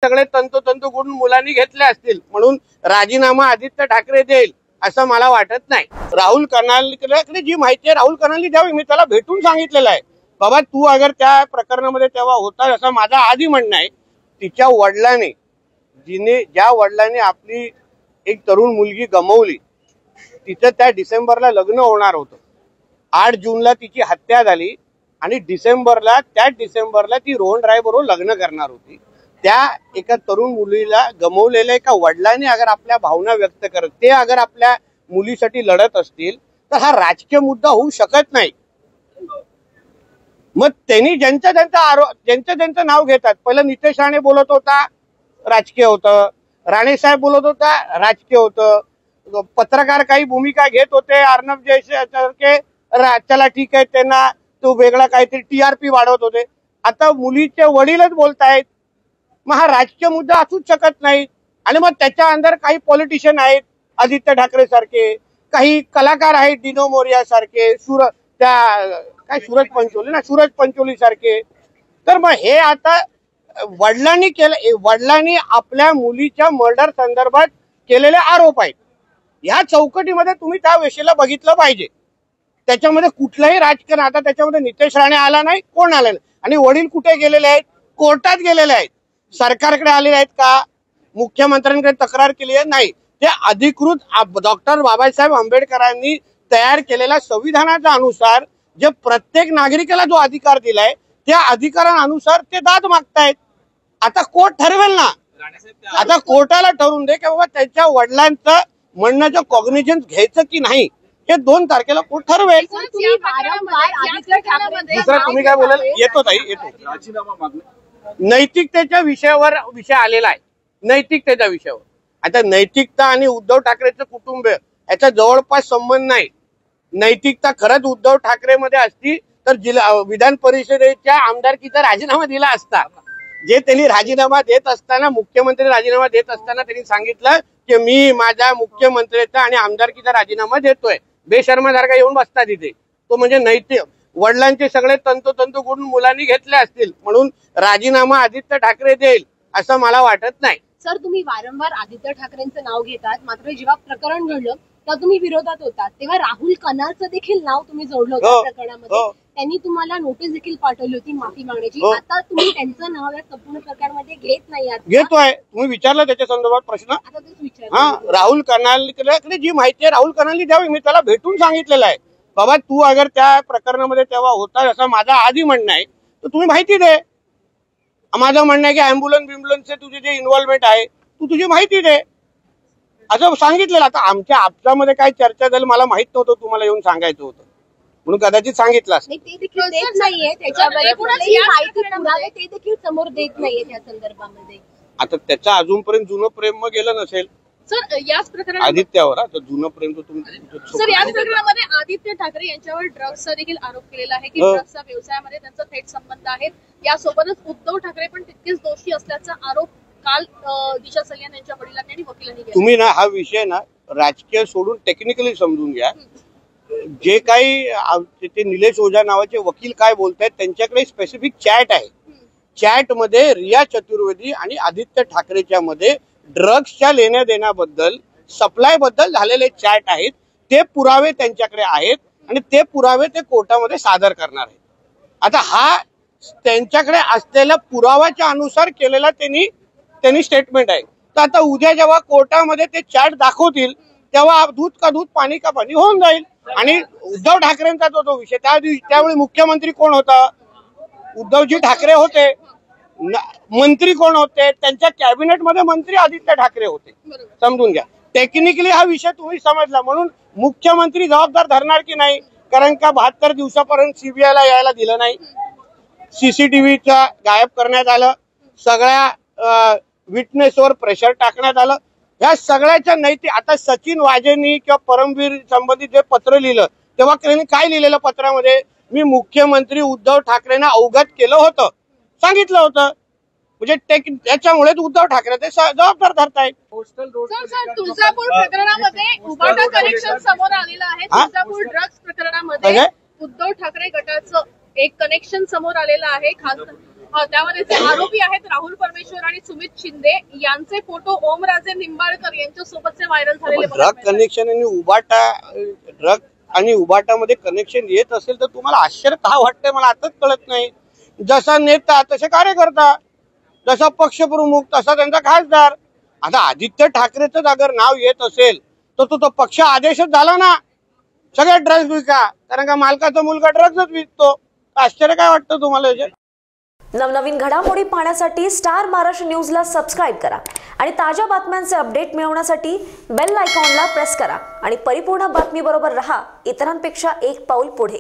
सगळे तंतोतंत गुण मुलांनी घेतले असतील म्हणून राजीनामा आदित्य ठाकरे देईल असं मला वाटत नाही। राहुल कर्नालकडे जी माहिती आहे राहुल कर्नालनी द्यावी। मी त्याला भेटून सांगितलेलं आहे, बाबा तू अगर त्या प्रकरणामध्ये तेव्हा होता असं माझं आधी म्हणणं आहे। तिच्या वडिलांनी ज्या वडिलांनी आपली एक तरुण मुलगी गमावली तिचं त्या डिसेंबरला लग्न होणार होतं। 8 जूनला तिची हत्या झाली आणि त्याच डिसेंबरला ती रोहन राय बरोबर लग्न करणार होती। त्या एका तरुण मुलीला गमावलेल्या एका वडिलांनी अगर आपल्या भावना व्यक्त करत ते अगर आपल्या मुलीसाठी लढत असतील तर हा राजकीय मुद्दा होऊ शकत नाही। मग त्यांनी ज्यांचं नाव घेतात। पहिलं नितेश राणे बोलत होता राजकीय होतं, राणे साहेब बोलत होता राजकीय होतं, पत्रकार काही भूमिका घेत होते, अर्णब जयसारखे चला ठीक आहे त्यांना तो वेगळा काहीतरी टीआरपी वाढवत होते। आता मुलीचे वडीलच बोलतायत, मग हा राजकीय मुद्दा असूच शकत नाही। आणि मग त्याच्या अंदर काही पॉलिटिशियन आहेत आदित्य ठाकरे सारखे, काही कलाकार आहेत डिनो मोरिया सारखे, सूरज पंचोली सारखे। तर मग हे आता वडिलांनी आपल्या मुलीच्या मर्डर संदर्भात केलेले आरोप आहेत। या चौकटीमध्ये तुम्ही त्या विषयाला बघितलं पाहिजे। त्याच्यामध्ये कुठलंही राजकारण आता त्याच्यामध्ये नितेश राणे आला नाही, कोण आला नाही। आणि वडील कुठे गेलेले आहेत? कोर्टात गेलेले आहेत। सरकारकडे आलेले आहेत का? मुख्यमंत्र्यांकडे तक्रार केली आहे? नाही। ते अधिकृत डॉक्टर बाबासाहेब आंबेडकरांनी तयार केलेल्या संविधानाच्या अनुसार जे प्रत्येक नागरिकाला जो अधिकार दिलाय त्या अधिकारानुसार ते दाद मागतायत। आता कोर्ट ठरवेल ना, आता कोर्टाला ठरवून दे की बाबा त्याच्या वडिलांचं म्हणण्याचं कॉग्निजन्स घ्यायचं की नाही हे 2 तारखेला कोर्ट ठरवेल। दुसरा तुम्ही काय बोलाल? येतो नैतिकतेच्या विषय आलेला आहे। नैतिकतेच्या विषयावर आता नैतिकता आणि उद्धव ठाकरेचं कुटुंब याचा जवळपास संबंध नाही। नैतिकता खरंच उद्धव ठाकरे मध्ये असती तर विधान परिषदेच्या आमदारकीचा राजीनामा दिला असता। जे त्यांनी राजीनामा देत असताना मुख्यमंत्री राजीनामा देत असताना त्यांनी सांगितलं की मी माझ्या मुख्यमंत्र्याचा आणि आमदारकीचा राजीनामा देतोय। बेशर्मासारखा येऊन बसता तिथे। तो म्हणजे नैतिक वडिलांचे सगळे तंतोतंत गुण मुलांनी घेतले असतील म्हणून राजीनामा आदित्य ठाकरे देईल असं मला वाटत नाही। सर तुम्ही वारंवार आदित्य ठाकरेंचं नाव घेतात, मात्र जेव्हा प्रकरण घडलं तेव्हा तुम्ही विरोधात होतात, तेव्हा राहुल कर्नालचं देखील नाव तुम्ही जोडलं होतं प्रकरणामध्ये। त्यांनी तुम्हाला नोटीस देखील पाठवली होती माफी मागण्याची। आता तुम्ही त्यांचं नाव या संपूर्ण प्रकरणामध्ये घेत नाही आहात? घेतोय। तुम्ही विचारला त्याच्या संदर्भात प्रश्न? आता तेच विचारलं। हा, राहुल कर्नालकडे जी माहिती आहे राहुल कर्नालनी द्यावी। मी त्याला भेटून सांगितलेलं आहे, बाबा तू अगर त्या प्रकरणामध्ये तेव्हा होता असं माझं आधी म्हणणं आहे तर तुम्ही माहिती दे। माझं म्हणणं आहे की अँब्युलन्सचे तुझे जे इन्व्हॉल्वमेंट आहे तू तुझी माहिती दे असं सांगितलेलं। आता आमच्या आपसामध्ये काय चर्चा झाली मला माहित नव्हतं, तुम्हाला येऊन सांगायचं होतं म्हणून कदाचित सांगितलं असं। ते देखील देत नाहीये ते देखील समोर देत नाहीये त्या संदर्भामध्ये। आता त्याचा अजूनपर्यंत जुनं प्रेम मग गेलं नसेल सर याच प्रकरणात आदित्यावर। आता जुनं प्रेम तर सर याच प्रकरणामध्ये आदित्य ठाकरे यांच्यावर ड्रग्सचा देखील आरोप केलेला आहे की ड्रग्सच्या व्यवसायामध्ये त्यांचा थेट संबंध आहे। यासोबतच उद्धव ठाकरे पण तितकेच दोषी असल्याचा आरोप काल दिशा सय्यद यांच्या वडिलांनी आणि वकिलांनी केला। तुम्ही ना हा विषय ना राजकीय सोडून टेक्निकली समजून घ्या। जे काही ते निलेश ओझा नावाचे वकील काय बोलतायत त्यांच्याकडे स्पेसिफिक चॅट आहे। चॅट मध्ये रिया चतुर्वेदी आणि आदित्य ठाकरेच्या मध्ये ड्रग्सच्या लेण्या देण्याबद्दल सप्लाय बद्दल झालेले चॅट आहेत। ते पुरावे त्यांच्याकडे आहेत आणि ते पुरावे ते कोर्टामध्ये सादर करणार आहेत। आता हा त्यांच्याकडे असलेल्या पुराव्याच्या अनुसार केलेला त्यांनी स्टेटमेंट आहे। तर आता उद्या जेव्हा कोर्टामध्ये ते चॅट दाखवतील तेव्हा दूध का दूध पाणी का पाणी होऊन जाईल। आणि उद्धव ठाकरेंचा तो विषय त्यावेळी मुख्यमंत्री कोण होता? उद्धवजी ठाकरे होते। मंत्री कोण होते? त्यांच्या कॅबिनेट मध्ये मंत्री आदित्य ठाकरे होते। समजून घ्या टेक्निकली हा विषय तुम्ही समजला म्हणून मुख्यमंत्री जबाबदार धरणार की नाही? कारण का 72 दिवसापर्यंत सीबीआयला यायला दिलं नाही, सीसीटीव्हीचा गायब करण्यात आलं, सगळ्या विटनेसवर प्रेशर टाकण्यात आलं। या सगळ्याच्या नैतिक आता सचिन वाजेंनी किंवा परमवीर संबंधित जे पत्र लिहिलं तेव्हा त्यांनी काय लिहिलेलं पत्रामध्ये? मी मुख्यमंत्री उद्धव ठाकरेंना अवगत केलं होतं, सांगितलं होतं। म्हणजे त्याच्यामुळे उद्धव ठाकरे ते जबाबदार धरतायत। तुळजापूर प्रकरणामध्ये उबाटा कनेक्शन समोर आलेलं आहे। तुळजापूर ड्रग्स प्रकरणामध्ये उद्धव ठाकरे गटाचं एक कनेक्शन समोर आलेलं आहे। त्यामध्ये जे आरोपी आहेत राहुल परमेश्वर आणि सुमित शिंदे यांचे फोटो ओमराजे निंबाळकर यांच्यासोबतचे व्हायरल झालेले ड्रग कनेक्शन आणि उबाटामध्ये कनेक्शन येत असेल तर तुम्हाला आश्चर्य का वाटतंय मला आताच कळत नाही. जसा नेता तसे कार्यकर्ता, जसा पक्षप्रमुख तसा त्यांचा खासदार. आता आदित्य ठाकरेच अगर नाव येत असेल तर तो पक्ष आदेशच झाला ना सगळ्या ड्रग्ज विका, कारण का मालकाचा मुलगा ड्रग्जच विकतो. आश्चर्य काय वाटतं तुम्हाला याच्यात? नवनवीन घडामोडी पाहण्यासाठी स्टार महाराष्ट्र न्यूजला सबस्क्राईब करा आणि ताज्या बातम्यांचे अपडेट मिळवण्यासाठी बेल आयकॉनला प्रेस करा आणि परिपूर्ण बातमी बरोबर रहा, इतरांपेक्षा एक पाऊल पुढे.